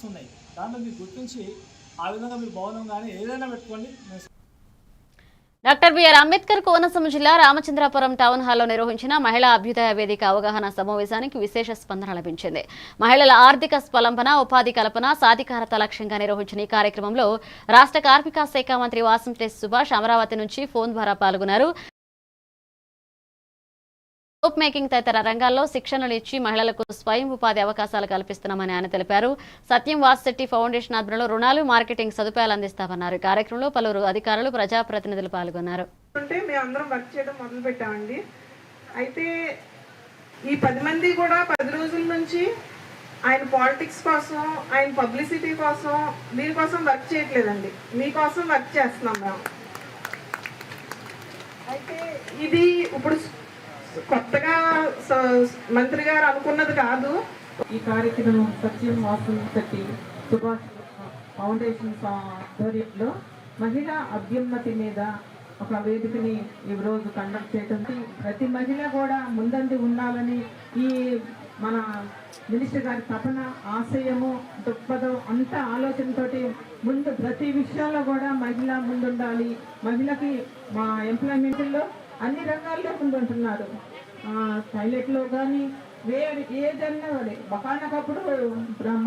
Projects ఉన్నాయి. దాంట్లో మీరు గుర్తించి ఆ విధంగా మీరు భవనం కానీ ఏదైనా పెట్టుకోండి. డాక్టర్ బిఆర్ అంబేద్కర్ కోనసీమ జిల్లా రామచంద్రాపురం టౌన్ హాల్లో నిర్వహించిన మహిళా అభ్యుదయ వేదిక అవగాహన సమావేశానికి విశేష స్పందన లభించింది. మహిళల ఆర్థిక స్వలంబన, ఉపాధి కల్పన, సాధికారత లక్ష్యంగా నిర్వహించిన ఈ కార్యక్రమంలో రాష్ట్ర కార్మిక శాఖ మంత్రి వాసంశెట్టి సుభాష్ అమరావతి నుంచి ఫోన్ ద్వారా పాల్గొన్నారు. సోప్ మేకింగ్ తదితర రంగాల్లో శిక్షణలు ఇచ్చి మహిళలకు స్వయం ఉపాధి అవకాశాలు కల్పిస్తున్నామని ఆయన తెలిపారు. సత్యం వాసిశెట్టి ఫౌండేషన్ ఆధ్వర్యంలో రుణాలు, మార్కెటింగ్ సదుపాయాలు అందిస్తామన్నారు. కార్యక్రమంలో పలువురు అధికారులు, ప్రజాప్రతినిధులు పాల్గొన్నారు. మేమందరం వర్క్ చేయడం మొదలు పెట్టామండి. అయితే ఈ 10 మంది కూడా 10 రోజుల నుంచి ఆయన పాలిటిక్స్ కోసం, ఆయన పబ్లిసిటీ కోసం, దీనికోసం వర్క్ చేయట్లేదండి. మీకోసం వర్క్ చేస్తున్నాం మేము. అయితే ఇది ఇప్పుడు కొత్తగా మంత్రి గారు అనుకున్నది కాదు. ఈ కార్యక్రమం సత్యం వాసంశెట్టి సుభాష్ ఫౌండేషన్ ఆధ్వర్యంలో మహిళా అభ్యున్నతి మీద ఒక వేదికని ఈ రోజు కండక్ట్ చేయడం. ప్రతి మహిళ కూడా ముందండి ఉండాలని ఈ మన మినిస్టర్ గారి తపన, ఆశయము, దృక్పథం అంతా ఆలోచనతోటి ముందు ప్రతి విషయంలో కూడా మహిళ ముందుండాలి. మహిళకి మా ఎంప్లాయ్మెంట్లో అన్ని రంగాల్లో ముందుంటున్నారు. పైలట్లో కానీ ఏదన్నా ఒకనొకప్పుడు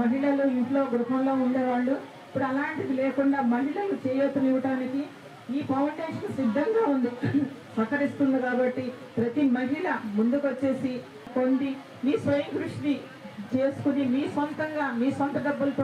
మహిళలు ఇంట్లో గృహంలో ఉండేవాళ్ళు. ఇప్పుడు అలాంటిది లేకుండా మహిళలు చేయూతనివ్వడానికి ఈ ఫౌండేషన్ సిద్ధంగా ఉంది, సహకరిస్తుంది. కాబట్టి ప్రతి మహిళ ముందుకొచ్చేసి పొంది మీ స్వయం కృషిని చేసుకుని మీ సొంతంగా మీ సొంత డబ్బులతో